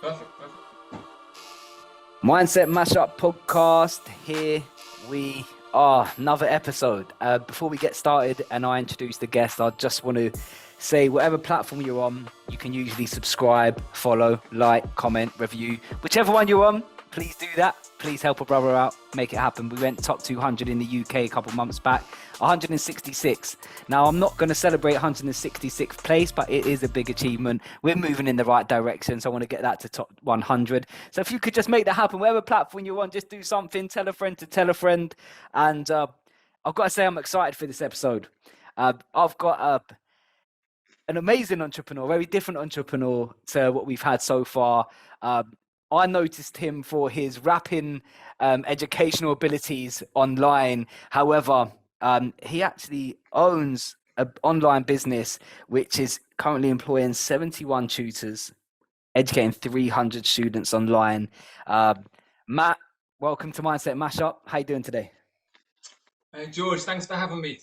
Perfect. Mindset Mashup podcast. Here we are, another episode. Before we get started and I introduce the guest, I just want to say whatever platform you're on, you can usually subscribe, follow, like, comment, review, whichever one you're on. Please do that. Please help a brother out, make it happen. We went top 200 in the UK a couple months back, 166. Now, I'm not going to celebrate 166th place, but it is a big achievement. We're moving in the right direction, so I want to get that to top 100. So if you could just make that happen, whatever platform you're on, just do something, tell a friend to tell a friend. And I've got to say I'm excited for this episode. I've got an amazing entrepreneur, very different entrepreneur to what we've had so far. I noticed him for his rapping educational abilities online. However, he actually owns an online business which is currently employing 71 tutors, educating 300 students online. Matt, welcome to Mindset Mashup. How you doing today? Hey, George, thanks for having me.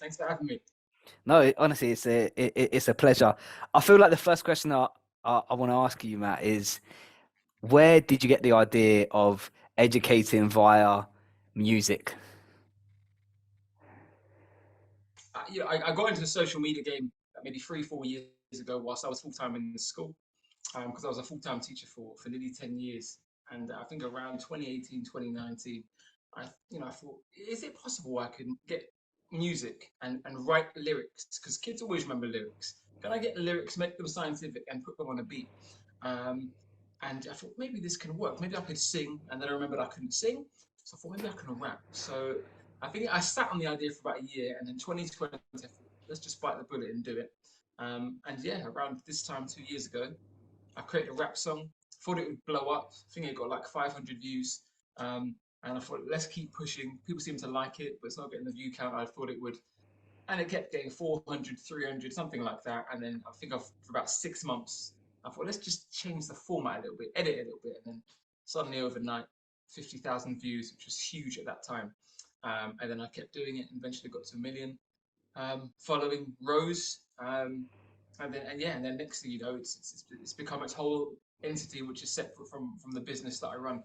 No, honestly, it's a pleasure. I feel like the first question I want to ask you, Matt, is where did you get the idea of educating via music? I got into the social media game maybe 3-4 years ago whilst I was full-time in the school because I was a full-time teacher for nearly 10 years. And I think around 2018, 2019, I thought, is it possible I can get music and write lyrics? Because kids always remember lyrics. Can I get lyrics, make them scientific, and put them on a beat? Um, and I thought maybe this can work. Maybe I could sing, and then I remembered I couldn't sing, so I thought maybe I can rap. So I think I sat on the idea for about a year, and in 2020, I thought, let's just bite the bullet and do it. And yeah, around this time 2 years ago, I created a rap song. Thought it would blow up. I think it got like 500 views. And I thought, let's keep pushing. People seem to like it, but it's not getting the view count I thought it would. And it kept getting 400, 300, something like that. And then I think for about 6 months, I thought, let's just change the format a little bit, edit it a little bit. And then suddenly overnight, 50,000 views, which was huge at that time. And then I kept doing it and eventually got to a million. Following Rose. And then next thing you know, it's become its whole entity, which is separate from the business that I run.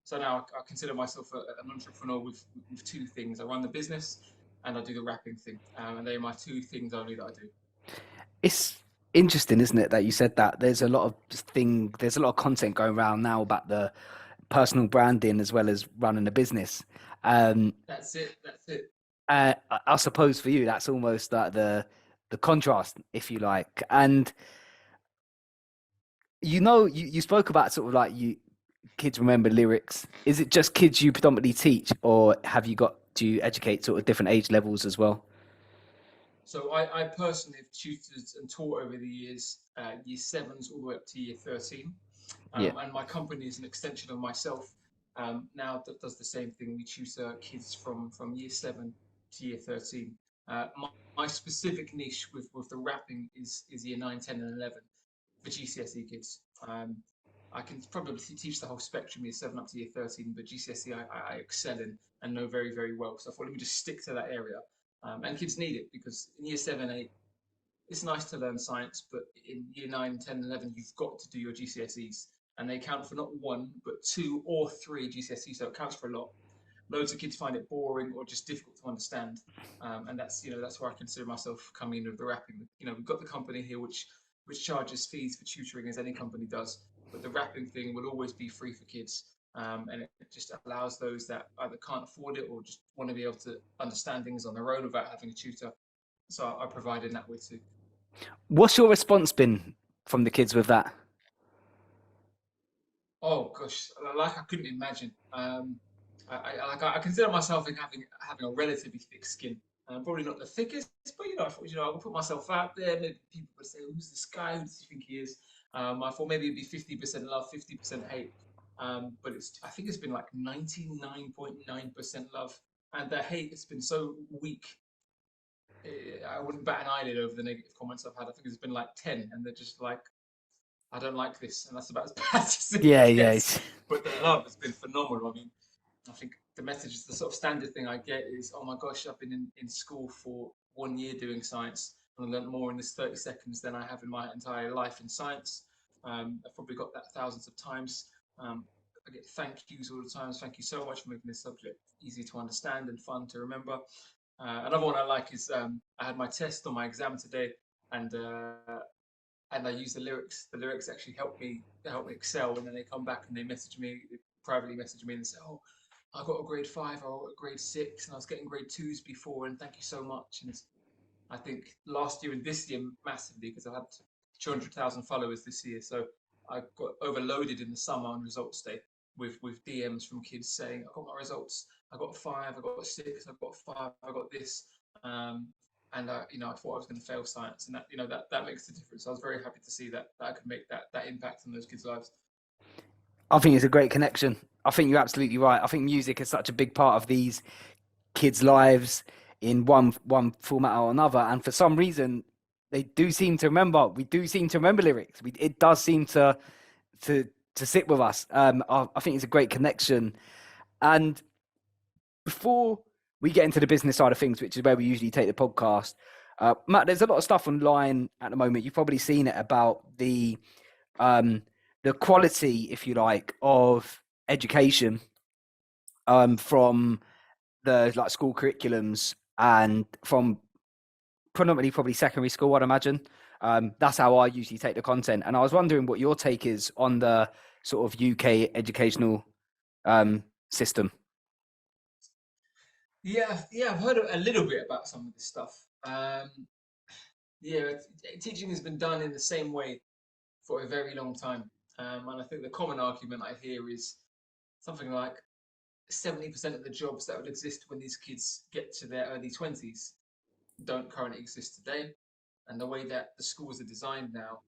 So now I consider myself an entrepreneur with two things. I run the business and I do the rapping thing. And they are my two things only that I do. It's interesting, isn't it, that you said that? There's a lot of content going around now about the personal branding as well as running a business. Um, That's it. I suppose for you, that's almost like the contrast, if you like. And you spoke about sort of like you kids remember lyrics. Is it just kids you predominantly teach, or do you educate sort of different age levels as well? So I personally have tutored and taught over the years, year sevens all the way up to year 13. Yeah. And my company is an extension of myself. Now that does the same thing. We tutor kids from year 7 to year 13. My specific niche with the rapping is year 9, 10, and 11 for GCSE kids. I can probably teach the whole spectrum, year 7 up to year 13, but GCSE I excel in and know very, very well. So I thought, let me just stick to that area. And kids need it because in year 7, 8, it's nice to learn science, but in year 9, 10, 11, you've got to do your GCSEs. And they count for not one, but 2 or 3 GCSEs, so it counts for a lot. Loads of kids find it boring or just difficult to understand. And that's where I consider myself coming in with the rapping. We've got the company here which charges fees for tutoring as any company does, but the rapping thing will always be free for kids. And it just allows those that either can't afford it or just want to be able to understand things on their own without having a tutor. So I provide in that way too. What's your response been from the kids with that? Oh gosh, like I couldn't imagine. I consider myself in having a relatively thick skin. Probably not the thickest, but I thought, I will put myself out there. Maybe people would say, "Who's this guy? Who does he think he is?" I thought maybe it'd be 50% love, 50% hate. But I think it's been like 99.9% love, and the hate has been so weak. I wouldn't bat an eyelid over the negative comments I've had. I think it's been like 10, and they're just like, I don't like this, and that's about as bad as Yeah, it yeah. gets. But the love has been phenomenal. I mean, I think the message, the sort of standard thing I get is, oh my gosh, I've been in school for 1 year doing science, and I learned more in this 30 seconds than I have in my entire life in science. I've probably got that thousands of times. I get thank yous all the time. Thank you so much for making this subject easy to understand and fun to remember. Another one I like is I had my test on my exam today, and and I use the lyrics. The lyrics actually help me excel, and then they come back and they privately message me and say, "Oh, I got a grade 5, or I got a grade 6, and I was getting grade 2s before, and thank you so much." And I think last year and this year massively because I had 200,000 followers this year, so I got overloaded in the summer on results day with DMs from kids saying, "I got my results. I got a 5. I got a 6. I got a 5. I got this." Um, and I thought I was going to fail science, and that makes the difference. I was very happy to see that I could make that impact on those kids' lives. I think it's a great connection. I think you're absolutely right. I think music is such a big part of these kids' lives in one format or another, and for some reason, they do seem to remember. We do seem to remember lyrics. It does seem to to sit with us. I think it's a great connection. And before we get into the business side of things, which is where we usually take the podcast, Matt, there's a lot of stuff online at the moment. You've probably seen it about the quality, if you like, of education from the like school curriculums and from predominantly probably secondary school, I'd imagine. That's how I usually take the content. And I was wondering what your take is on the sort of UK educational system. Yeah, I've heard a little bit about some of this stuff. Yeah, teaching has been done in the same way for a very long time. And I think the common argument I hear is something like 70% of the jobs that would exist when these kids get to their early 20s don't currently exist today. And the way that the schools are designed now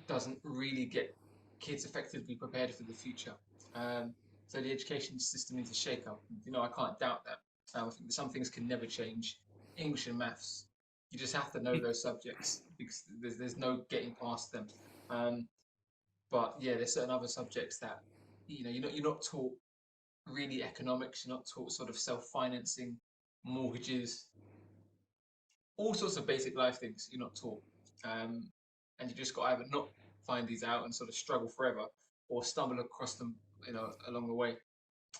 doesn't really get kids effectively prepared for the future. Um, so the education system needs a shake-up. I can't doubt that. I think that some things can never change. English and maths, you just have to know those subjects because there's no getting past them. Um, but yeah, there's certain other subjects that you're not taught really economics. You're not taught sort of self-financing, mortgages, all sorts of basic life things you're not taught. Um, and you just got to either not find these out and sort of struggle forever or stumble across them, along the way.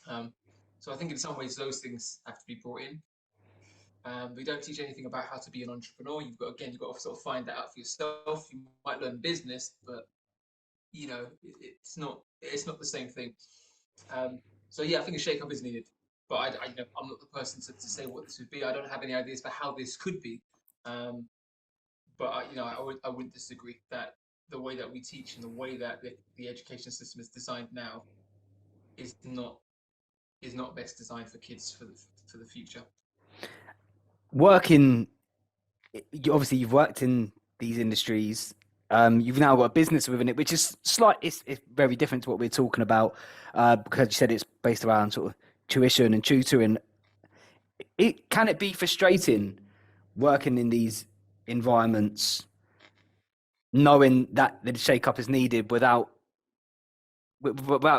Um, so I think in some ways those things have to be brought in. We don't teach anything about how to be an entrepreneur. You've got to sort of find that out for yourself. You might learn business, but it's not the same thing. So yeah, I think a shake-up is needed. But I'm not the person to say what this would be. I don't have any ideas for how this could be. Um, but I wouldn't disagree that the way that we teach and the way that the education system is designed now is not best designed for kids for the future. Working, obviously, you've worked in these industries. You've now got a business within it, which is it's very different to what we're talking about because you said it's based around sort of tuition and tutoring. Can it be frustrating working in these environments, knowing that the shake-up is needed without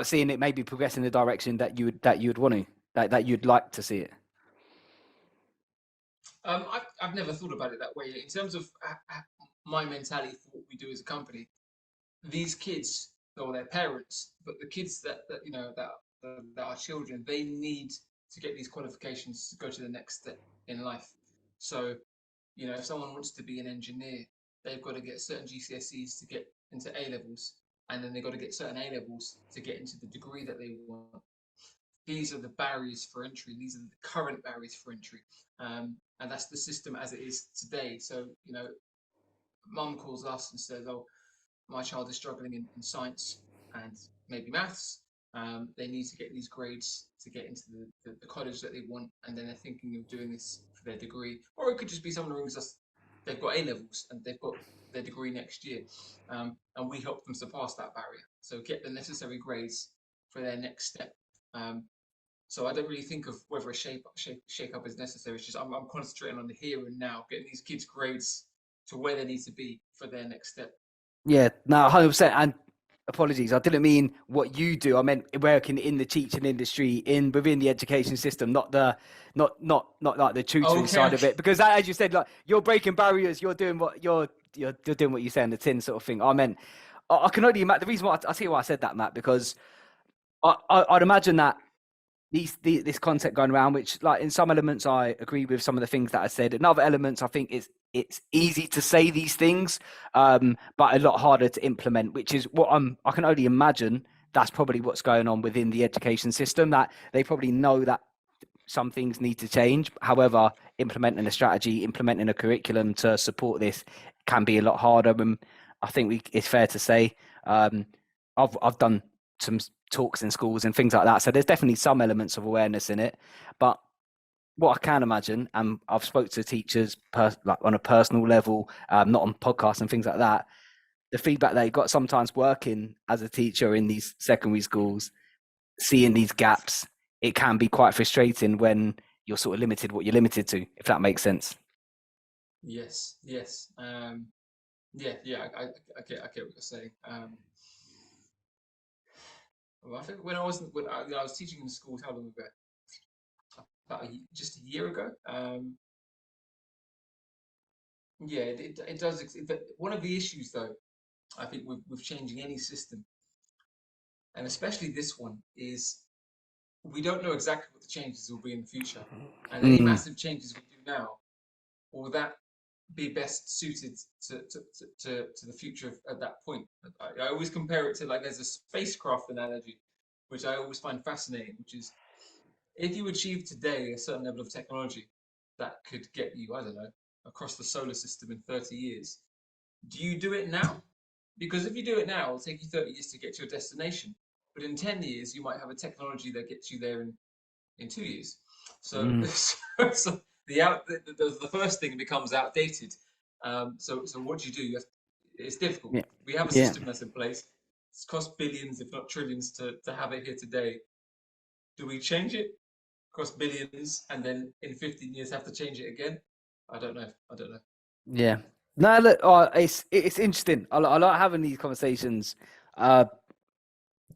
seeing it maybe progress in the direction that you'd want to, that you'd like to see it? I've never thought about it that way. In terms of my mentality for what we do as a company, these kids or their parents, but the kids that are children, they need to get these qualifications to go to the next step in life. So, if someone wants to be an engineer, they've got to get certain GCSEs to get into A levels, and then they've got to get certain A levels to get into the degree that they want. These are the barriers for entry. These are the current barriers for entry, and that's the system as it is today. So, mum calls us and says, "Oh, my child is struggling in science and maybe maths. They need to get these grades to get into the college that they want, and then they're thinking of doing this for their degree." Or it could just be someone who rings us, they've got A levels and they've got their degree next year, and we help them surpass that barrier. So get the necessary grades for their next step. So I don't really think of whether a shake up is necessary. It's just I'm concentrating on the here and now, getting these kids' grades to where they need to be for their next step. Yeah, no, 100%. And apologies, I didn't mean what you do. I meant working in the teaching industry, within the education system, not like the tutoring side of Okay. it. Because as you said, like you're breaking barriers, you're doing what you're doing what you say in the tin sort of thing. I meant I can only imagine the reason why I see why I said that, Matt, because I'd imagine that this content going around, which like in some elements I agree with some of the things that I said. In other elements, I think it's easy to say these things, but a lot harder to implement. Which is what I can only imagine that's probably what's going on within the education system. That they probably know that some things need to change. However, implementing a strategy, implementing a curriculum to support this can be a lot harder. And I think it's fair to say I've done some talks in schools and things like that. So there's definitely some elements of awareness in it. But what I can imagine, and I've spoke to teachers like on a personal level, not on podcasts and things like that. The feedback they got sometimes working as a teacher in these secondary schools, seeing these gaps, it can be quite frustrating when you're sort of limited what you're limited to, if that makes sense. Yes, yes. Yeah. I get what you're saying. Well, I think when I was teaching in schools, how long ago? About just a year ago. Yeah, it does. One of the issues, though, I think with changing any system, and especially this one, is we don't know exactly what the changes will be in the future, and any Mm, massive changes we do now, will that be best suited to the future at that point? I always compare it to, like, there's a spacecraft analogy, which I always find fascinating, which is if you achieve today a certain level of technology that could get you, I don't know, across the solar system in 30 years, do you do it now? Because if you do it now, it'll take you 30 years to get to your destination. But in 10 years, you might have a technology that gets you there in 2 years. So, mm, so the first thing becomes outdated. So what do you do? It's difficult. yeah, We have a yeah, system that's in place. It's cost billions, if not trillions, to have it here today. Do we change it? Cost billions, and then in 15 years have to change it again? I don't know. I don't know. yeah. No, look, it's interesting. I like having these conversations, uh,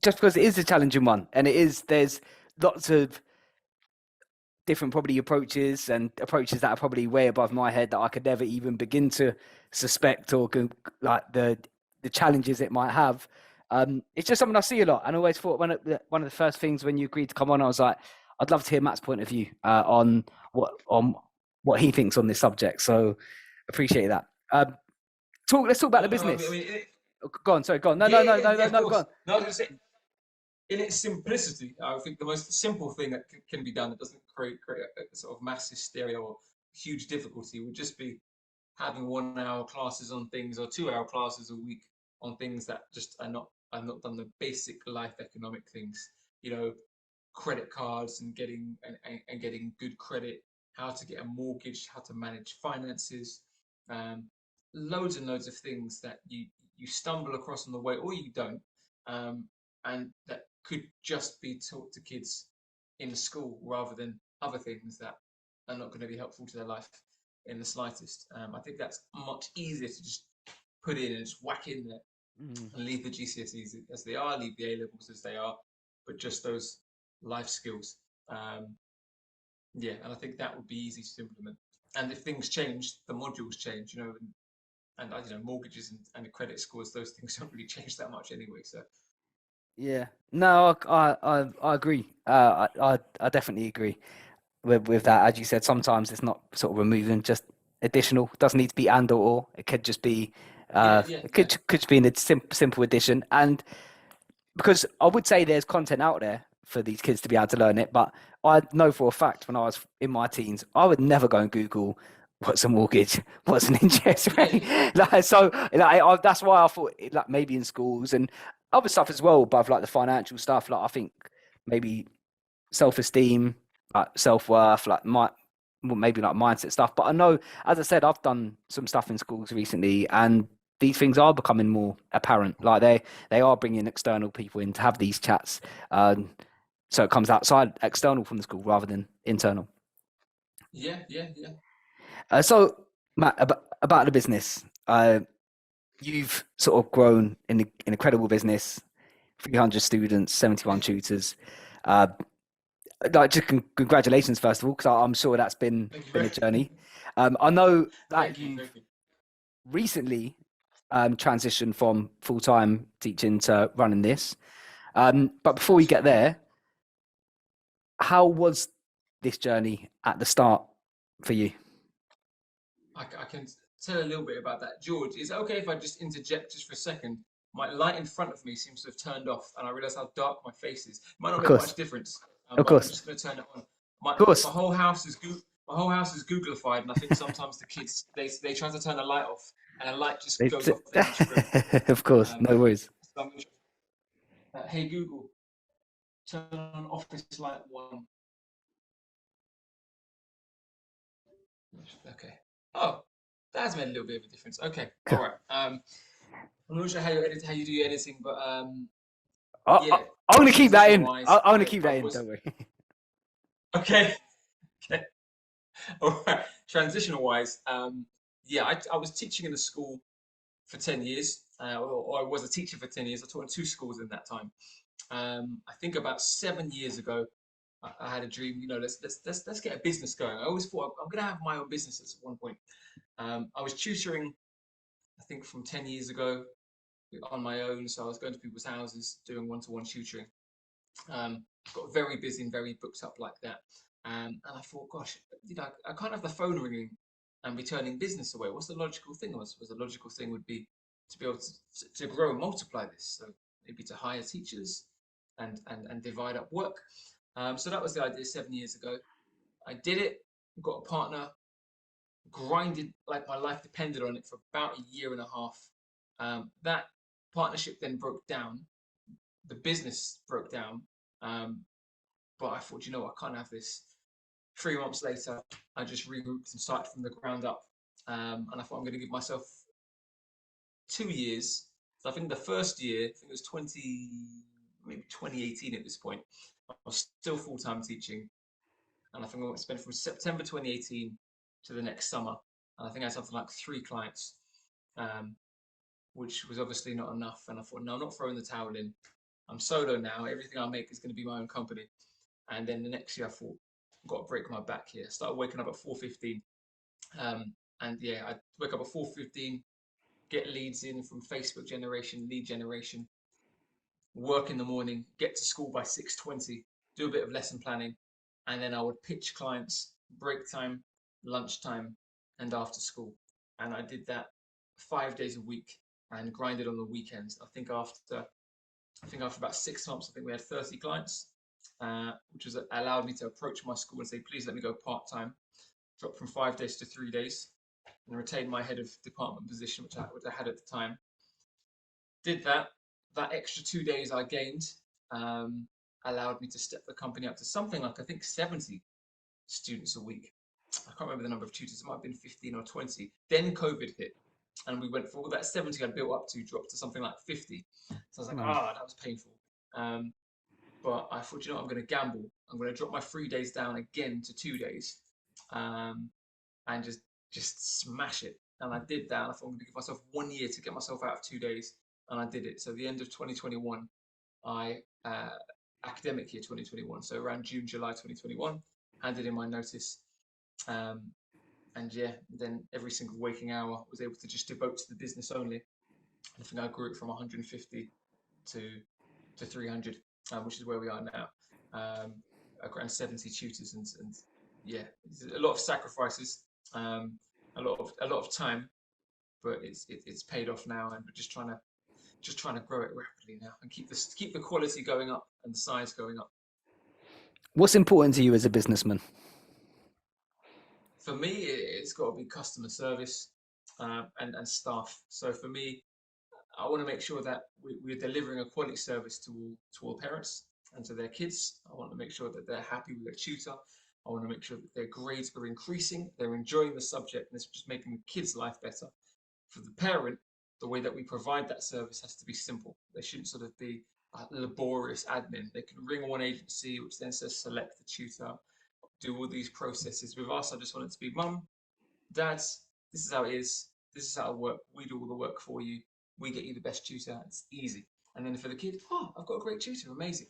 just because it is a challenging one, and it is. There's lots of different probably approaches and approaches that are probably way above my head that I could never even begin to suspect or like the challenges it might have. It's just something I see a lot, and I always thought one of the first things when you agreed to come on, I was like, I'd love to hear Matt's point of view on what he thinks on this subject. So appreciate that. Let's talk about the No, no. I business. mean, Go on, sorry, go on. No, yeah, no, no, yeah, no, yeah. no, Of no, go course. on. No, I was going to say, in its simplicity, I think the most simple thing that can be done that doesn't create a sort of mass hysteria or huge difficulty would just be having 1 hour classes on things or 2 hour classes a week on things that just are not done the basic life economic things. You know, credit cards and getting good credit, how to get a mortgage, how to manage finances, um, loads and loads of things that you stumble across on the way or you don't, um, and that could just be taught to kids in school rather than other things that are not going to be helpful to their life in the slightest. I think that's much easier to just put in and just whack in there Mm. and leave the GCSEs as they are, leave the A levels as they are, but just those life skills. Um, yeah, and I think that would be easy to implement. And if things change, the modules change, and mortgages and credit scores, those things don't really change that much anyway. So Yeah, no, I agree. I definitely agree with that. As you said, sometimes it's not sort of removing, just additional. It doesn't need to be and or. It could just be it yeah. could just be in a simple addition. And because I would say there's content out there for these kids to be able to learn it, but I know for a fact when I was in my teens, I would never go and Google what's a mortgage, what's an interest Yeah, rate. That's why I thought like maybe in schools and other stuff as well, above like the financial stuff. Like I think maybe self-esteem, like self-worth, like maybe like mindset stuff. But I know, as I said, I've done some stuff in schools recently, and these things are becoming more apparent. Like they are bringing external people in to have these chats, so it comes outside external from the school rather than internal. yeah. So Matt, about the business, you've sort of grown in an incredible business. 300 students, 71 tutors. Uh, like just congratulations first of all, because I'm sure that's been Thank you been very, a journey. I know that thank you, you've thank you. recently. transition from full-time teaching to running this. But before we Gotcha. get there, how was this journey at the start for you? I can tell a little bit about that. George, is it okay if I just interject just for a second? My light in front of me seems to have turned off, and I realize how dark my face is. It might not Of make course, much difference, of but I'm course, just going to turn it on. of My course. whole house is my whole house is Googlified, and I think sometimes the kids they try to turn the light off, and a light just goes off in each room. Of course, Um, no worries. so I'm gonna, hey Google, turn on office light one. Okay. Oh, that has made a little bit of a difference. Okay. All right. I'm not sure how you do your editing, but I, I, yeah, I'm gonna keep that transitional in. wise, I'm gonna keep I that in. was Don't worry. okay. Okay. All right. Transitional wise, yeah, I was teaching in a school for 10 years, or I was a teacher for 10 years. I taught in two schools in that time. I think about 7 years ago, I had a dream. You know, let's get a business going. I always thought I'm gonna have my own businesses at one point. I was tutoring, I think, from 10 years ago on my own. So I was going to people's houses doing one-to-one tutoring. Got very busy and very booked up like that. And I thought, gosh, I can't have the phone ringing and be turning business away. What's the logical thing? Was the logical thing would be to be able to grow and multiply this. So maybe to hire teachers and divide up work. So that was the idea 7 years ago. I did it, got a partner, grinded like my life depended on it for about a year and a half. That partnership then broke down. The business broke down. Um, but I thought, I can't have this. 3 months later, I just regrouped and started from the ground up. And I thought I'm going to give myself 2 years. So I think the first year, I think it was maybe 2018 at this point. I was still full time teaching, and I think I spent from September 2018 to the next summer. And I think I had something like 3 clients, um, which was obviously not enough. And I thought, no, I'm not throwing the towel in. I'm solo now. Everything I make is going to be my own company. And then the next year, I thought, I've got to break my back here. I started waking up at 4:15, and yeah, I wake up at 4:15, get leads in from Facebook generation, lead generation, work in the morning, get to school by 6:20, do a bit of lesson planning, and then I would pitch clients break time, lunchtime, and after school. And I did that 5 days a week and grinded on the weekends. I think after about 6 months, I think we had 30 clients, which allowed me to approach my school and say, please let me go part time, drop from 5 days to 3 days, and retain my head of department position, which I had at the time. Did that. That extra 2 days I gained um, allowed me to step the company up to something like, I think, 70 students a week. I can't remember the number of tutors, it might have been 15 or 20. Then COVID hit, and we went for all that 70 I'd built up to dropped to something like 50. So I was like, Wow. that was painful. But I thought, I'm going to gamble. I'm going to drop my 3 days down again to 2 days, and just smash it. And I did that. And I thought I'm going to give myself 1 year to get myself out of 2 days, and I did it. So the end of 2021, I academic year 2021, so around June, July 2021, handed in my notice. Um, and yeah, then every single waking hour was able to just devote to the business only. I think I grew it from 150 to 300, which is where we are now. Around 70 tutors, and yeah, a lot of sacrifices, a lot of time, but it's paid off now, and we're just trying to grow it rapidly now and keep the quality going up and the size going up. What's important to you as a businessman? For me, it's got to be customer service, and staff. So for me, I want to make sure that we're delivering a quality service to all parents and to their kids. I want to make sure that they're happy with their tutor. I want to make sure that their grades are increasing, they're enjoying the subject, and it's just making the kid's life better. For the parent, the way that we provide that service has to be simple. They shouldn't sort of be laborious admin. They can ring one agency, which then says select the tutor, do all these processes. With us, I just want it to be, mum, dads, this is how it is. This is how it works. We do all the work for you. We get you the best tutor. It's easy. And then for the kid, I've got a great tutor. Amazing.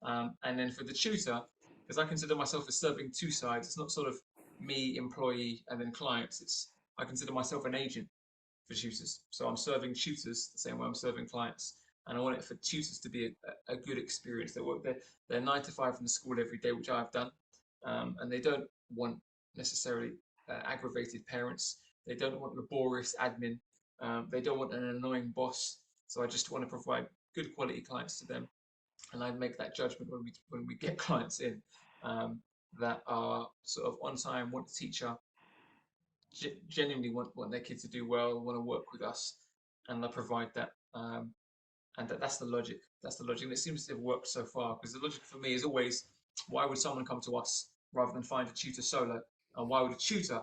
And then for the tutor, because I consider myself as serving two sides. It's not sort of me, employee, and then clients. I consider myself an agent. for tutors. So I'm serving tutors the same way I'm serving clients. And I want it for tutors to be a good experience. They work they're 9 to 5 in the school every day, which I've done. And they don't want necessarily aggravated parents. They don't want laborious admin. They don't want an annoying boss. So I just want to provide good quality clients to them, and I make that judgment when we get clients in, that are sort of on time, want to teach genuinely want their kids to do well, want to work with us, and I provide that. And that's the logic. That's the logic. And it seems to have worked so far, because the logic for me is always, why would someone come to us rather than find a tutor solo? And why would a tutor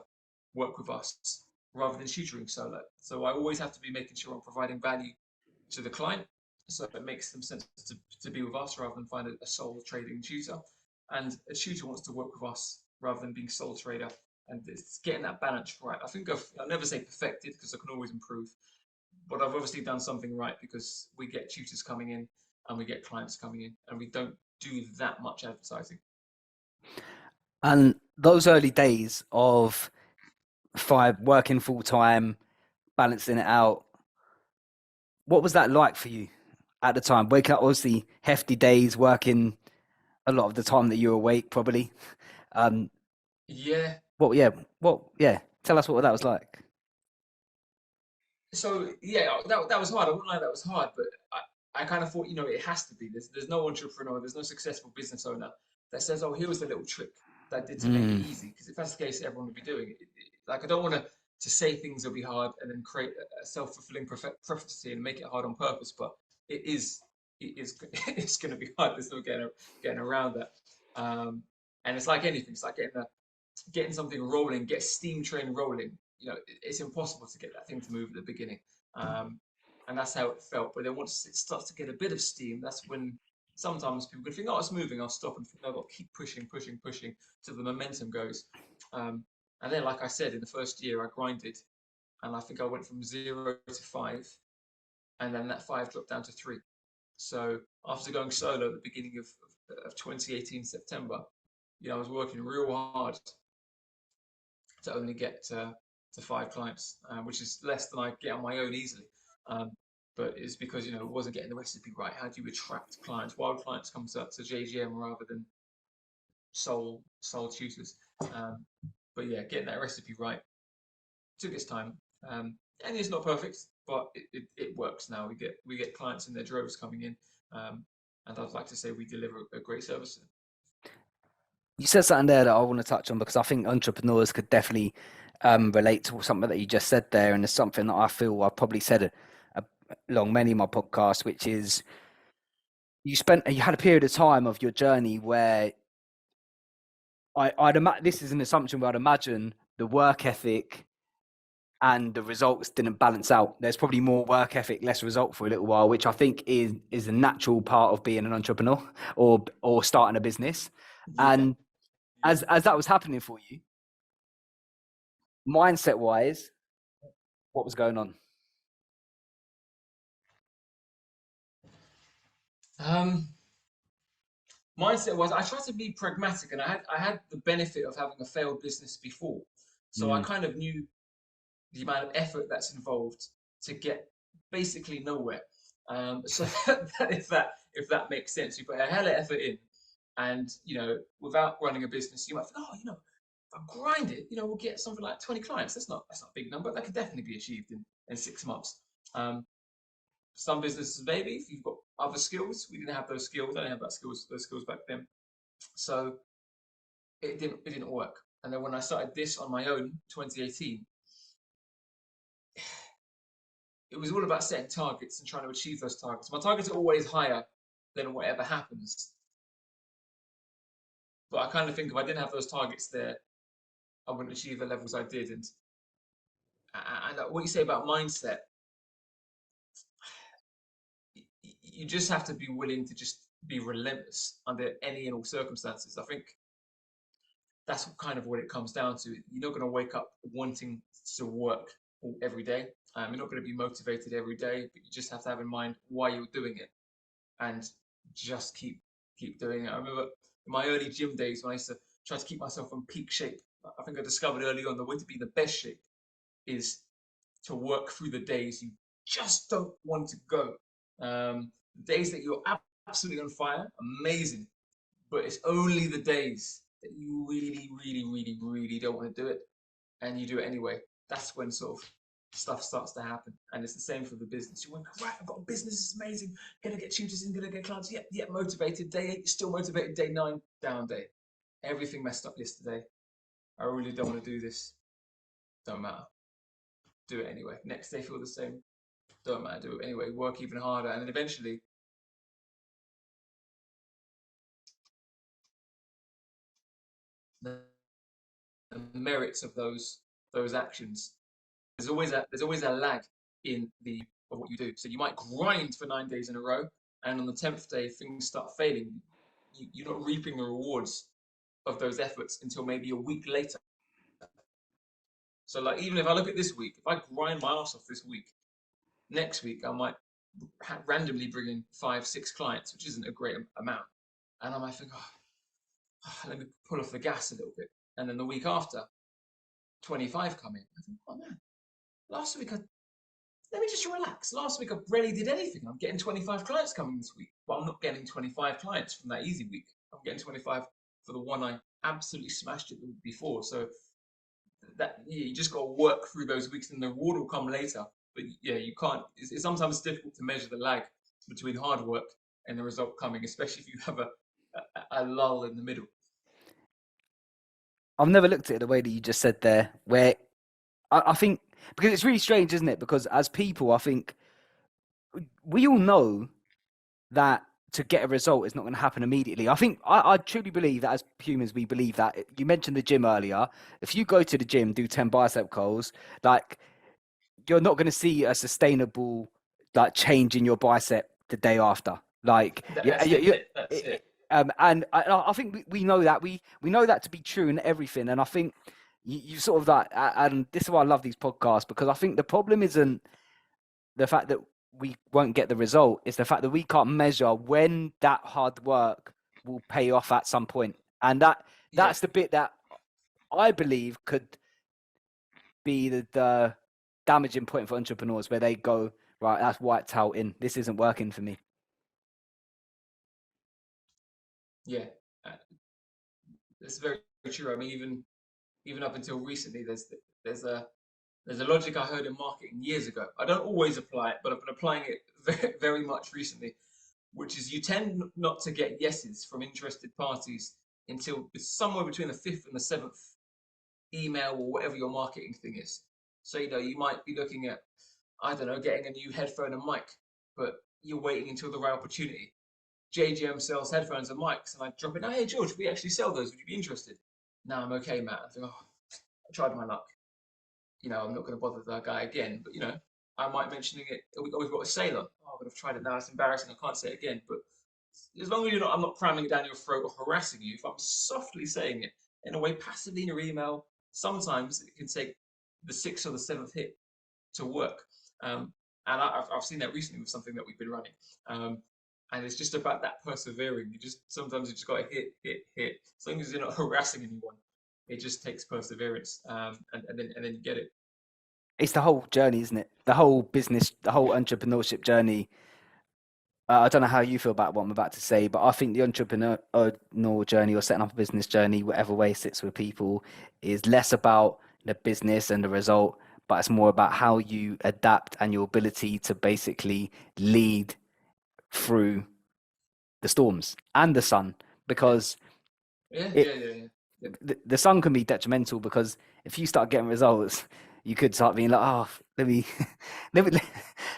work with us rather than tutoring solo? So I always have to be making sure I'm providing value to the client, so it makes them sense to be with us rather than find a sole trading tutor. And a tutor wants to work with us rather than being sole trader. And it's getting that balance right. I think I'll never say perfected, because I can always improve, but I've obviously done something right, because we get tutors coming in and we get clients coming in, and we don't do that much advertising. And those early days of working full time, balancing it out, what was that like for you at the time? Waking up, obviously hefty days, working a lot of the time that you're awake, probably. Um, Yeah. yeah. Tell us what that was like. So yeah, that was hard. I wouldn't lie, that was hard, but I kind of thought, it has to be. There's no entrepreneur, there's no successful business owner that says, oh, here was the little trick that I did to make it easy. Because if that's the case, everyone would be doing it. Like, I don't want to say things will be hard and then create a self-fulfilling prophecy and make it hard on purpose. But it is it's going to be hard. There's no getting around that. And it's like anything. It's like getting something rolling, get a steam train rolling. It's impossible to get that thing to move at the beginning. And that's how it felt. But then once it starts to get a bit of steam, that's when sometimes people can think, oh, it's moving, I'll stop and think, no, I've got to keep pushing, pushing, pushing till the momentum goes. And then, like I said, in the first year, I grinded, and I think I went from 0 to 5, and then that 5 dropped down to 3. So after going solo at the beginning of 2018 September, I was working real hard to only get to 5 clients, which is less than I get on my own easily. Um, but it's because it wasn't getting the recipe right. How do you attract clients? Why would clients come to JGM rather than sole tutors? But yeah, getting that recipe right took its time, and it's not perfect, but it works now. We get clients in their droves coming in, and I'd like to say we deliver a great service to them. You said something there that I want to touch on, because I think entrepreneurs could definitely relate to something that you just said there, and it's something that I feel I've probably said along many of my podcasts, which is you had a period of time of your journey where I'd imagine, this is an assumption, but I'd imagine the work ethic and the results didn't balance out. There's probably more work ethic, less result for a little while, which I think is a natural part of being an entrepreneur or starting a business. Yeah, And yeah. as that was happening for you, mindset wise, what was going on? Mindset wise, I tried to be pragmatic, and I had the benefit of having a failed business before, so I kind of knew the amount of effort that's involved to get basically nowhere. So if that makes sense, you put a hell of effort in, and without running a business, you might think, oh, if I grind it, we'll get something like 20 clients. That's not a big number. That could definitely be achieved in 6 months. Some businesses, maybe, if you've got other skills. We didn't have those skills. I didn't have those skills back then. So it didn't work. And then when I started this on my own, 2018, it was all about setting targets and trying to achieve those targets. My targets are always higher than whatever happens. But I kind of think if I didn't have those targets there, I wouldn't achieve the levels I did. And what you say about mindset, you just have to be willing to just be relentless under any and all circumstances. I think that's kind of what it comes down to. You're not going to wake up wanting to work every day. You're not going to be motivated every day, but you just have to have in mind why you're doing it, and just keep doing it. I remember in my early gym days when I used to try to keep myself in peak shape. I think I discovered early on the way to be in the best shape is to work through the days you just don't want to go. The days that you're absolutely on fire, amazing, but it's only the days that you really, really, really, really don't want to do it, and you do it anyway. That's when sort of stuff starts to happen, and it's the same for the business. You went, right, I've got a business, it's amazing, gonna get tutors in, gonna get clients. Yep, motivated. Day 8, still motivated. Day 9, down day. Everything messed up yesterday. I really don't want to do this. Don't matter. Do it anyway. Next day, feel the same. Don't matter. Do it anyway. Work even harder, and then eventually, the merits of those actions. There's always a lag in the of what you do. So you might grind for 9 days in a row, and on the 10th day, things start failing. You're not reaping the rewards of those efforts until maybe a week later. So, like, even if I look at this week, if I grind my ass off this week, next week I might randomly bring in 5, 6 clients, which isn't a great amount, and I might think, let me pull off the gas a little bit, and then the week after, 25 come in. I think, oh man, last week let me just relax. Last week I barely did anything. I'm getting 25 clients coming this week, but I'm not getting 25 clients from that easy week. I'm getting 25 for the one I absolutely smashed it the week before. So that you just got to work through those weeks, and the reward will come later. But yeah, you can't. It's sometimes difficult to measure the lag between hard work and the result coming, especially if you have a lull in the middle. I've never looked at it the way that you just said there, where I think, because it's really strange, isn't it? Because as people, I think we all know that to get a result is not going to happen immediately. I think I truly believe that as humans, we believe that. You mentioned the gym earlier. If you go to the gym, do 10 bicep curls, like, you're not going to see a sustainable like change in your bicep the day after. Like, That's it. That's it. and I think we know that we know that to be true in everything. And I think you sort of that, and this is why I love these podcasts, because I think the problem isn't the fact that we won't get the result; it's the fact that we can't measure when that hard work will pay off at some point, and that's the bit that I believe could be the damaging point for entrepreneurs, where they go, right, that's wiped out in, this isn't working for me. Yeah, uh, that's very true. I mean, even up until recently, there's a logic I heard in marketing years ago. I don't always apply it, but I've been applying it very much recently, which is you tend not to get yeses from interested parties until it's somewhere between the 5th and the 7th email or whatever your marketing thing is. So, you might be looking at, I don't know, getting a new headphone and mic, but you're waiting until the right opportunity. JGM sells headphones and mics, and I drop in, oh, hey, George, we actually sell those. Would you be interested? No, I'm okay, Matt. I think, I tried my luck. I'm not going to bother that guy again. But, I might mentioning it. We've got a sale on. Oh, but I've tried it now. It's embarrassing. I can't say it again. But as long as I'm not cramming it down your throat or harassing you. If I'm softly saying it in a way, passively in your email, sometimes it can take the 6th or the 7th hit to work. And I've seen that recently with something that we've been running. And it's just about that persevering. Sometimes you just got to hit. As long as you're not harassing anyone, it just takes perseverance, and then you get it. It's the whole journey, isn't it? The whole business, the whole entrepreneurship journey. I don't know how you feel about what I'm about to say, but I think the entrepreneurial journey, or setting up a business journey, whatever way it sits with people, is less about the business and the result, but it's more about how you adapt and your ability to basically lead through the storms and the sun. Yeah, Because yeah, it yeah, yeah, yeah. Yeah. the sun can be detrimental, because if you start getting results, you could start being like, oh, let me, let me,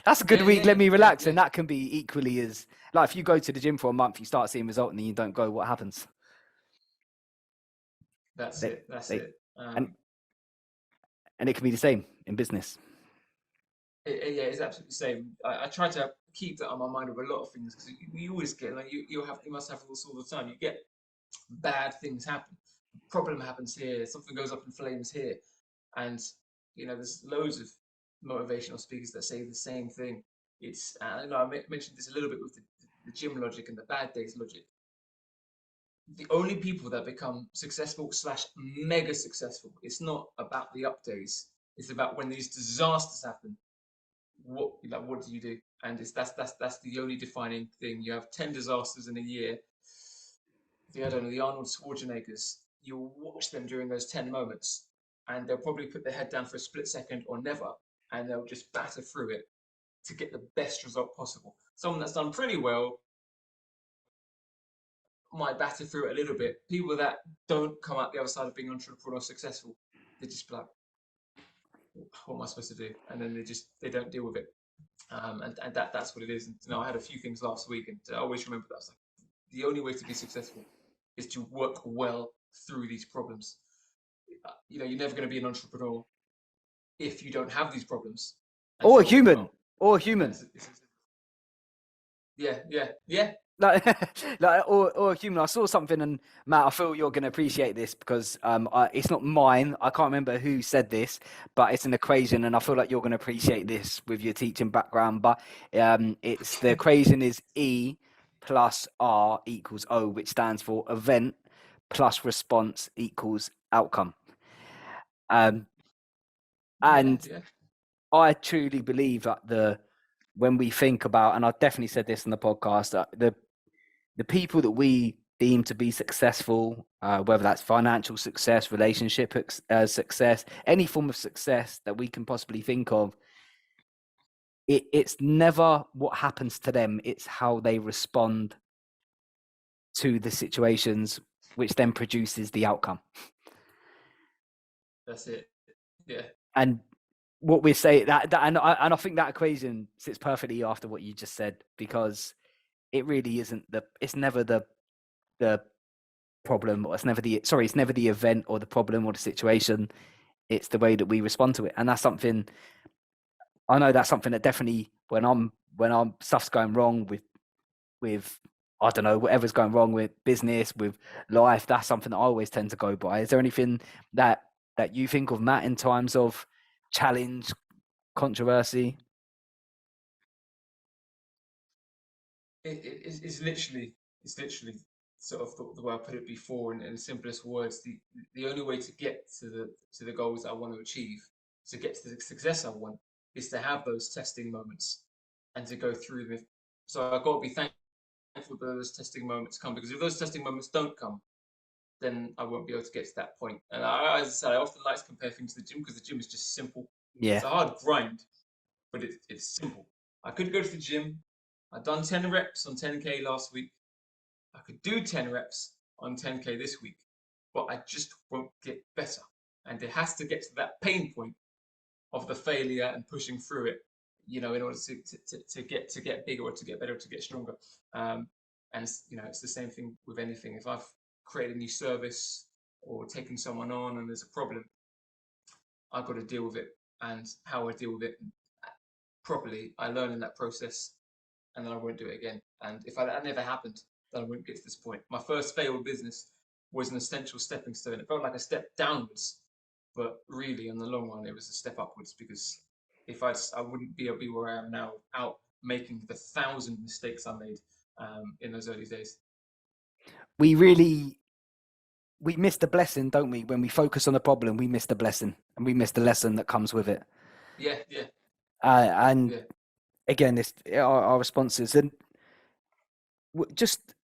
that's a good Yeah, week, yeah, let me yeah, relax. yeah. And that can be equally as, like, if you go to the gym for a month, you start seeing result, and then you don't go, what happens? That's They, it. That's they, it. and, and it can be the same in business. Yeah, it's absolutely the same. I try to keep that on my mind with a lot of things, because you always get, like, you must have this all the time. You get bad things happen. Problem happens here. Something goes up in flames here, and there's loads of motivational speakers that say the same thing. It's I know I mentioned this a little bit with the gym logic and the bad days logic. The only people that become successful slash mega successful, it's not about the up days. It's about when these disasters happen. What do you do? And that's the only defining thing. You have 10 disasters in a year. I don't know, the Arnold Schwarzeneggers. You'll watch them during those 10 moments, and they'll probably put their head down for a split second or never, and they'll just batter through it to get the best result possible. Someone that's done pretty well might batter through it a little bit. People that don't come out the other side of being entrepreneurial successful, they just be like, what am I supposed to do? And then they don't deal with it. And that's what it is. And I had a few things last week, and I always remember that. I was like, the only way to be successful is to work well through these problems. You're never going to be an entrepreneur if you don't have these problems. And Or so, human. Or human. Yeah. Like, or human. I saw something, and Matt, I feel you're going to appreciate this because it's not mine. I can't remember who said this, but it's an equation, and I feel like you're going to appreciate this with your teaching background. But it's the equation is E plus R equals O, which stands for event plus response equals outcome. And Yeah. I truly believe that when we think about, and I definitely said this in the podcast, the people that we deem to be successful, whether that's financial success, relationship success, any form of success that we can possibly think of, it's never what happens to them, it's how they respond to the situations, which then produces the outcome. That's it. Yeah. And what we say and I think that equation sits perfectly after what you just said, because it really isn't it's never the problem, or it's never the event or the problem or the situation. It's the way that we respond to it. And that's something that definitely when I'm stuff's going wrong with I don't know, whatever's going wrong with business, with life, that's something that I always tend to go by. Is there anything that you think of, Matt, in times of challenge, controversy? It's literally sort of the way I put it before in the simplest words. The only way to get to the goals I want to achieve, to get to the success I want, is to have those testing moments and to go through them. So I've got to be thankful that those testing moments come, because if those testing moments don't come, then I won't be able to get to that point. And as I said, I often like to compare things to the gym, because the gym is just simple. Yeah. It's a hard grind, but it's simple. I could go to the gym. I've done 10 reps on 10K last week. I could do 10 reps on 10K this week, but I just won't get better. And it has to get to that pain point of the failure and pushing through it, in order to get bigger, or to get better, or to get stronger. And it's the same thing with anything. If I've created a new service or taken someone on and there's a problem, I've got to deal with it. And how I deal with it properly, I learn in that process, and then I won't do it again. And if that never happened, then I wouldn't get to this point. My first failed business was an essential stepping stone. It felt like a step downwards, but really, in the long run, it was a step upwards, because if I wouldn't be where I am now without making the 1,000 mistakes I made in those early days. We miss the blessing, don't we? When we focus on the problem, we miss the blessing, and we miss the lesson that comes with it. Yeah. And yeah. Again, it's our responses, and just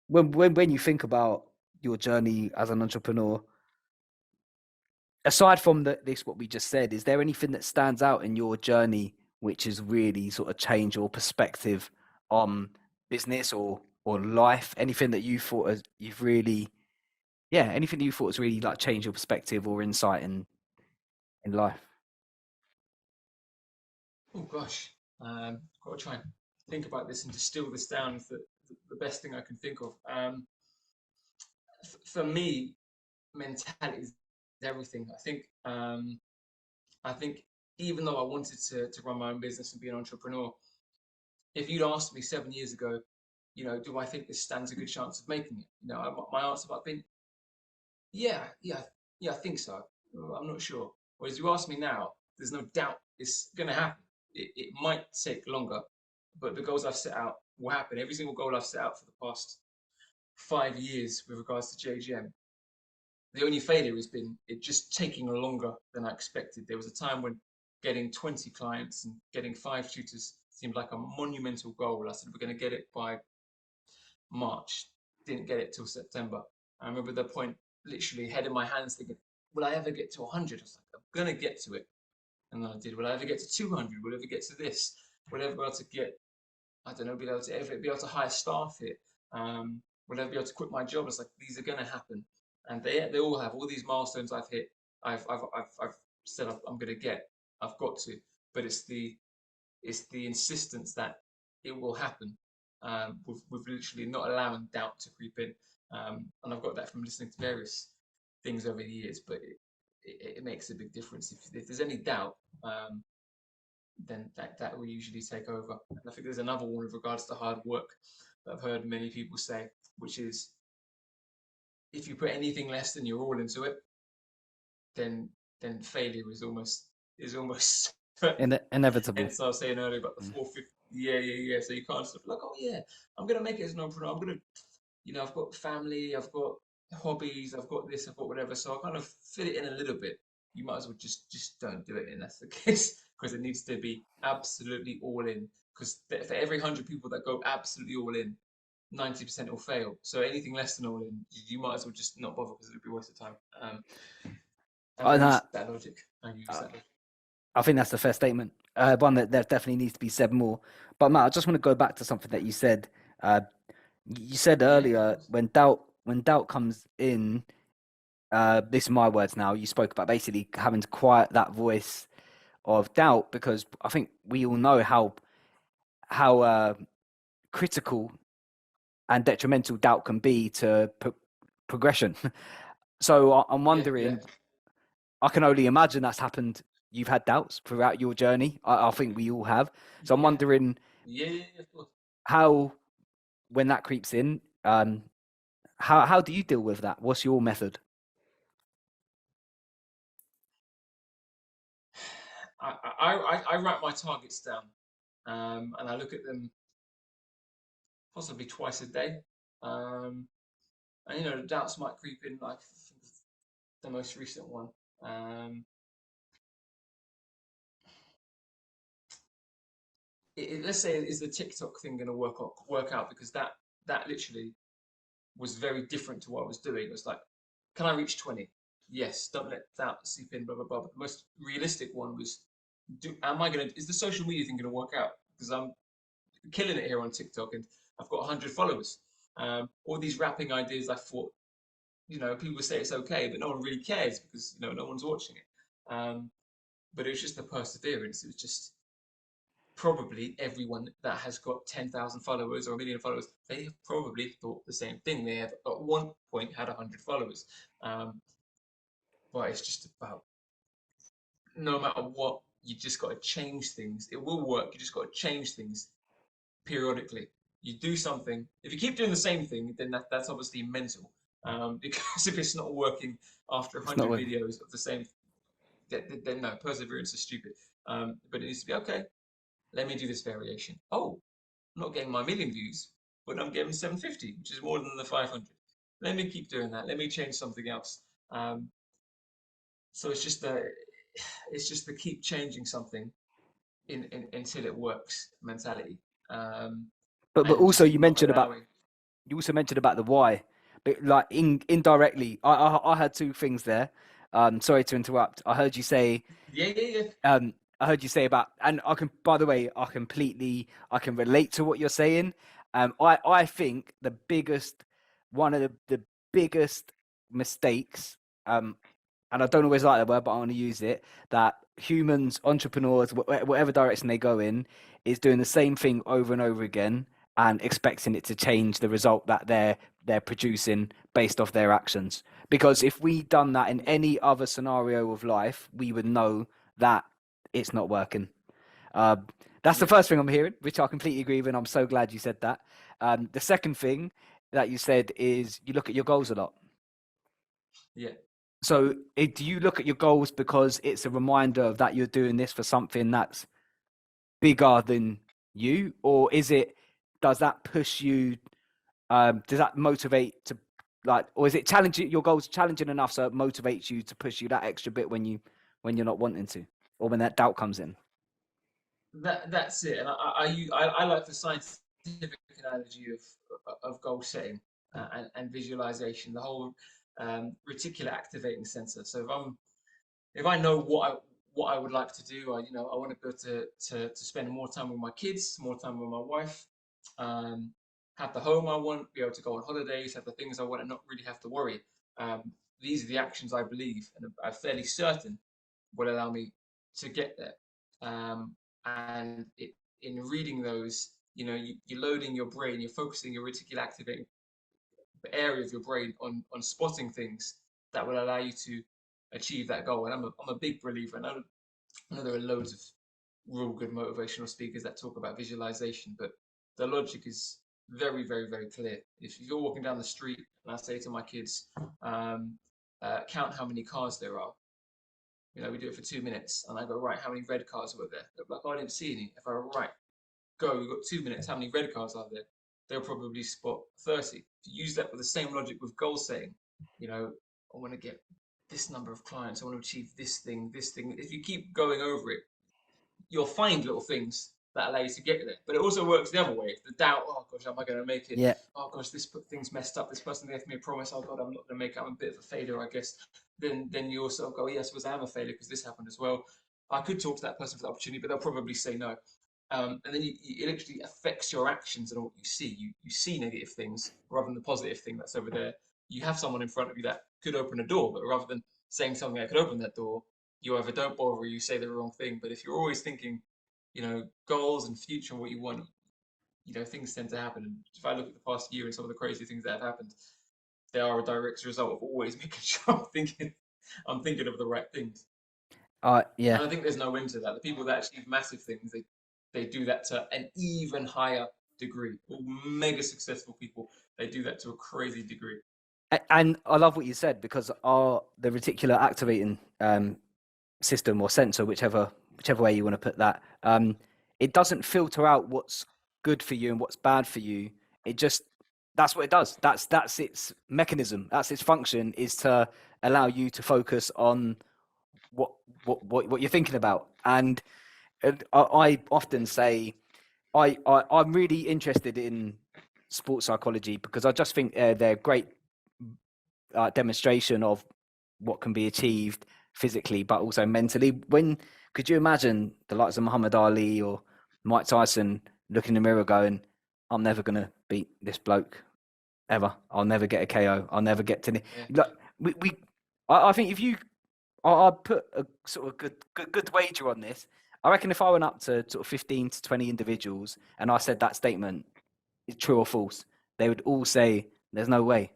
when you think about your journey as an entrepreneur, aside from this, what we just said, is there anything that stands out in your journey which has really sort of changed your perspective on business or life? Anything that you thought anything that you thought has really like changed your perspective or insight in life? Oh gosh, I've got to try and think about this and distill this down as the best thing I can think of. For me, mentality is everything. I think even though I wanted to run my own business and be an entrepreneur, if you'd asked me 7 years ago, do I think this stands a good chance of making it? My answer might have been, yeah, I think so. I'm not sure. Whereas you ask me now, there's no doubt it's going to happen. It might take longer, but the goals I've set out will happen. Every single goal I've set out for the past 5 years with regards to JGM, The only failure has been it just taking longer than I expected. There was a time when getting 20 clients and getting 5 tutors seemed like a monumental goal. I said, we're going to get it by March. Didn't get it till September. I remember the point, literally head in my hands, thinking, will I ever get to 100? I was like, I'm going to get to it. And then I did. Will I ever get to 200? Will I ever get to this? Will I ever be able to get, I don't know, be able to hire staff here? Will I ever be able to quit my job? It's like, these are going to happen. And they all have all these milestones I've hit. I've said I'm going to get. I've got to. But it's the insistence that it will happen, with literally not allowing doubt to creep in. And I've got that from listening to various things over the years, but it makes a big difference. If there's any doubt, then that will usually take over. And I think there's another one with regards to hard work that I've heard many people say, which is if you put anything less than you're all into it, then failure is almost Inevitable. hence I was saying earlier about the Mm. 450. Yeah. So you can't sort of like, oh yeah, I'm gonna make it as an entrepreneur. I'm gonna, I've got family, I've got hobbies, I've got this, I've got whatever. So I kind of fit it in a little bit. You might as well just don't do it, and that's the case because it needs to be absolutely all in. Because for every 100 people that go absolutely all in, 90% will fail. So anything less than all in, you might as well just not bother because it'll be a waste of time. And I I know. use that logic. I use Uh, that logic. I think that's a fair statement. One that there definitely needs to be said more. But Matt, I just want to go back to something that you said. Uh, you said Yeah, of earlier course. when doubt comes in. This are my words now. You spoke about basically having to quiet that voice of doubt because I think we all know how critical and detrimental doubt can be to progression. So I'm Yeah. wondering. I can only imagine that's happened. You've had doubts throughout your journey. I think we all have. So I'm Yeah. wondering Yeah, of course. how, when that creeps in, how do you deal with that? What's your method? I write my targets down, and I look at them possibly twice a day. Um, and doubts might creep in, like the most recent one. Um, let's say, is the TikTok thing going to work out? Because that literally was very different to what I was doing. It was like, can I reach 20? Yes. Don't let doubt seep in. Blah blah blah. But the most realistic one was, is the social media thing going to work out? Because I'm killing it here on TikTok and I've got 100 followers. All these rapping ideas, I thought, people say it's okay, but no one really cares because no one's watching it. But it was just the perseverance. It was just probably everyone that has got 10,000 followers or a million followers, they have probably thought the same thing. They have at one point had 100 followers. Um, but it's just about, no matter what, you just got to change things. It will work. You just got to change things periodically. You do something. If you keep doing the same thing, then that's obviously mental. Because if it's not working after It's not 100 working. videos of the same, then no, perseverance is stupid. But it needs to be okay. Let me do this variation. Oh, I'm not getting my million views, but I'm getting 750, which is more than the 500. Let me keep doing that. Let me change something else. So it's just the keep changing something until it works mentality, But and also just not allowing. you also mentioned about the why, but like indirectly, I heard two things there. Sorry to interrupt. Yeah. I heard you say about, and I can, by the way, I can relate to what you're saying. I think one of the biggest mistakes, and I don't always like that word, but I want to use it, that humans, entrepreneurs, whatever direction they go in, is doing the same thing over and over again and expecting it to change the result that they're producing based off their actions. Because if we done that in Yeah, any other scenario of life, we would know that it's not working. Uh, that's the yeah, first thing I'm hearing, which I completely agree with. And I'm so glad you said that. The second thing that you said is you look at your goals a lot. yeah, So, do you look at your goals because it's a reminder of that you're doing this for something that's bigger than you, or does that push you? Does that motivate to like, or is it challenging? Your goals challenging enough so it motivates you to push you that extra bit when you're not wanting to, or when that doubt comes in? That's it. And I like the scientific analogy of goal setting and visualization, the whole reticular activating center. So if I know what I would like to do, I want to go to spend more time with my kids, more time with my wife, um, have the home I want, be able to go on holidays, have the things I want, and not really have to worry. These are the actions I believe and I'm fairly certain will allow me to get there. And in reading those, you're loading your brain, you're focusing your reticular activating area of your brain on spotting things that will allow you to achieve that goal. And I'm a big believer, and I know there are loads of real good motivational speakers that talk about visualization, but the logic is very, very, very clear. If you're walking down the street and I say to my kids, count how many cars there are, we do it for 2 minutes, and I go, right, how many red cars were there? They're like, oh, I didn't see any. If I go, right, go, we've got 2 minutes, how many red cars are there? They'll probably spot 30. If you use that with the same logic with goal setting, I want to get this number of clients, I want to achieve this thing, this thing. If you keep going over it, you'll find little things that allow you to get there. But it also works the other way. If the doubt, oh gosh, am I going to make it? Yeah. Oh gosh, this thing's messed up. This person gave me a promise. Oh God, I'm not going to make it. I'm a bit of a failure, I guess. Then you also go, yes, I am a failure because this happened as well. I could talk to that person for the opportunity, but they'll probably say no. And then it actually affects your actions and what you see. You see negative things rather than the positive thing that's over there. You have someone in front of you that could open a door, but rather than saying something that could open that door, you either don't bother or you say the wrong thing. But if you're always thinking, goals and future and what you want, things tend to happen. And if I look at the past year and some of the crazy things that have happened, they are a direct result of always making sure I'm thinking of the right things. Yeah. And I think there's no end to that. The people that achieve massive things, they do that to an even higher degree. All mega successful people, they do that to a crazy degree. And I love what you said, because the reticular activating system or sensor, whichever way you want to put that, it doesn't filter out what's good for you and what's bad for you. It just, that's what it does. That's its mechanism. That's its function, is to allow you to focus on what you're thinking about. And I often say I'm really interested in sports psychology because I just think they're great demonstration of what can be achieved physically, but also mentally. When could you imagine the likes of Muhammad Ali or Mike Tyson looking in the mirror going, I'm never going to beat this bloke ever. I'll never get a KO. I'll never get to the, Yeah. like, I think if you, I'd put a sort of good wager on this. I reckon if I went up to sort of 15 to 20 individuals and I said that statement is true or false, they would all say, there's no way.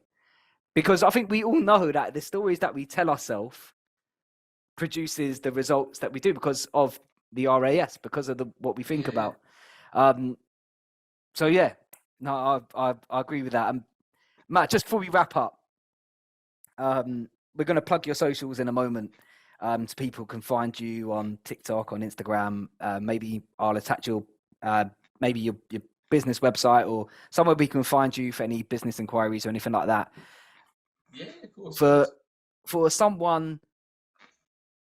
Because I think we all know that the stories that we tell ourselves produces the results that we do because of the RAS, because of what we think about. So yeah, no, I agree with that. And Matt, just before we wrap up, we're going to plug your socials in a moment, so people can find you on TikTok, on Instagram. Maybe I'll attach your maybe your business website or somewhere we can find you for any business inquiries or anything like that. Yeah, of course. For someone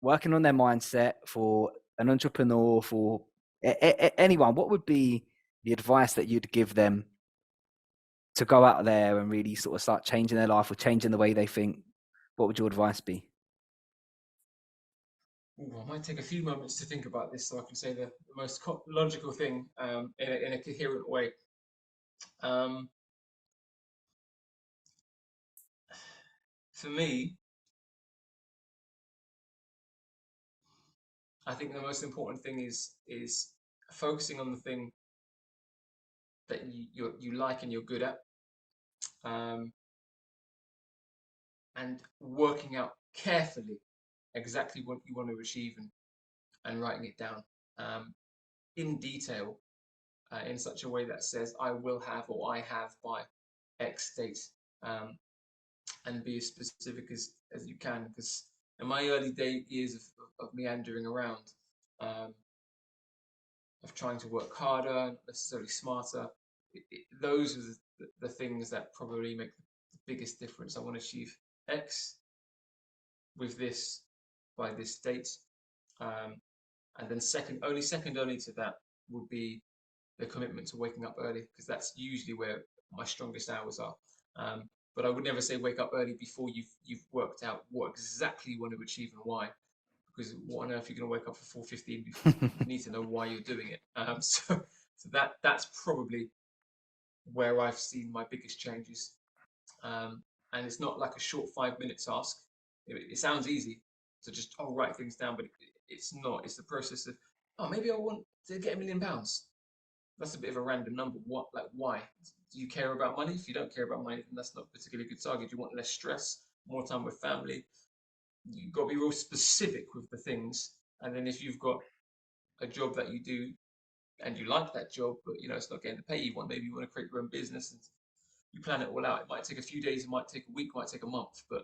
working on their mindset, for an entrepreneur, for anyone, what would be the advice that you'd give them to go out there and really sort of start changing their life or changing the way they think? What would your advice be? Ooh, I might take a few moments to think about this so I can say the most logical thing in a coherent way. Um, for me, I think the most important thing is focusing on the thing that you like and you're good at, um, and working out carefully exactly what you want to achieve and writing it down in detail in such a way that says I will have or I have by X date, um, and be as specific as you can. Because in my early years of meandering around, um, of trying to work harder, not necessarily smarter, those are the things that probably make the biggest difference. I want to achieve X with this by this date. And then second only to that would be the commitment to waking up early, because that's usually where my strongest hours are. But I would never say wake up early before you've worked out what exactly you want to achieve and why. Because what on earth you're going to wake up for 4:15? You need to know why you're doing it. So that's probably where I've seen my biggest changes. And it's not like a short 5 minute task. It sounds easy to just write things down, but it's not. It's the process of maybe I want to get £1 million. That's a bit of a random number. What, like, why? Do you care about money? If you don't care about money, then that's not a particularly good target. You want less stress, more time with family. You've got to be real specific with the things. And then if you've got a job that you do and you like that job, but it's not getting the pay you want, maybe you want to create your own business and you plan it all out. It might take a few days, it might take a week, it might take a month, but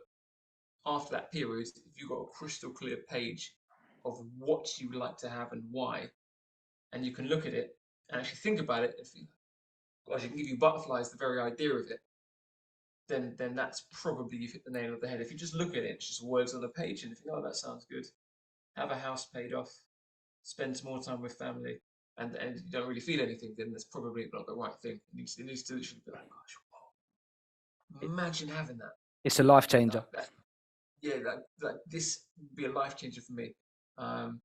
after that period, if you've got a crystal clear page of what you would like to have and why, and you can look at it and actually think about it, if gosh, it can give you butterflies, the very idea of it, then that's probably you've hit the nail on the head. If you just look at it, it's just words on a page, and if you that sounds good, have a house paid off, spend more time with family, and you don't really feel anything, then that's probably not the right thing. It needs to literally be like, gosh, whoa, imagine having that. It's a life changer. Yeah, this would be a life changer for me. And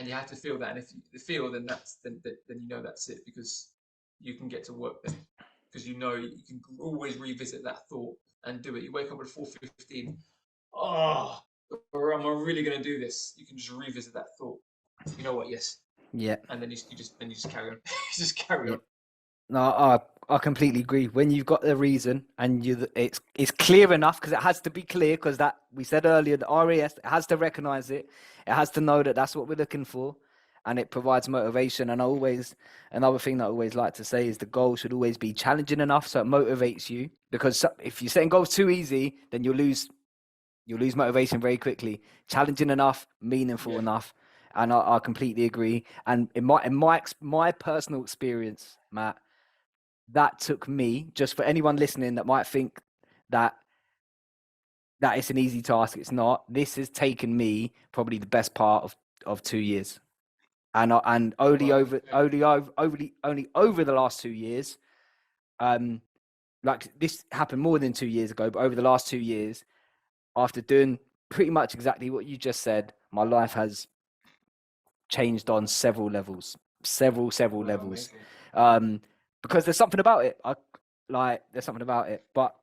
you have to feel that, and if you feel, then that's it, because you can get to work then, because you can always revisit that thought and do it. You wake up at 4:15. Oh, or am I really going to do this? You can just revisit that thought. You know what? Yes. Yeah. And then you just carry on. Just carry on. No, I completely agree. When you've got the reason and it's clear enough, because it has to be clear, because that we said earlier, the RAS, it has to recognize it. It has to know that that's what we're looking for, and it provides motivation. And another thing that I always like to say is the goal should always be challenging enough so it motivates you. Because if you're setting goals too easy, then you'll lose motivation very quickly. Challenging enough, meaningful enough, and I completely agree. And in my personal experience, Matt, that took me, just for anyone listening that might think that it's an easy task, it's not. This has taken me probably the best part of 2 years, and only over the last 2 years, like this happened more than 2 years ago, but over the last 2 years, after doing pretty much exactly what you just said, my life has changed on several levels, several levels. Because there's something about it. There's something about it. But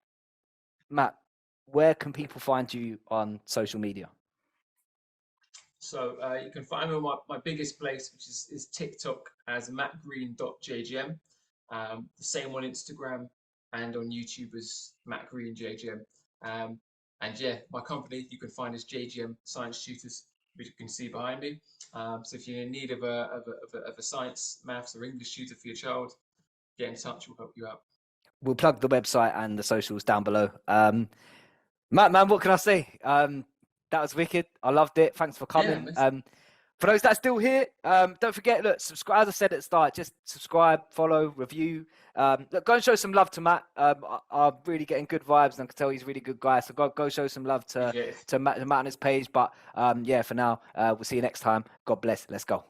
Matt, where can people find you on social media? So you can find me on my biggest place, which is TikTok, as mattgreen.jgm. The same on Instagram and on YouTube as mattgreenjgm. And yeah, my company you can find as JGM Science Tutors, which you can see behind me. So if you're in need of a science, maths, or English tutor for your child, get in touch. We'll help you out. We'll plug the website and the socials down below. Matt, man, what can I say? That was wicked. I loved it. Thanks for coming. For those that are still here, don't forget, look, subscribe. As I said at the start, just subscribe, follow, review. Look, go and show some love to Matt. I'm really getting good vibes, and I can tell he's a really good guy. So go show some love to Matt on his page. But yeah, for now, we'll see you next time. God bless. Let's go.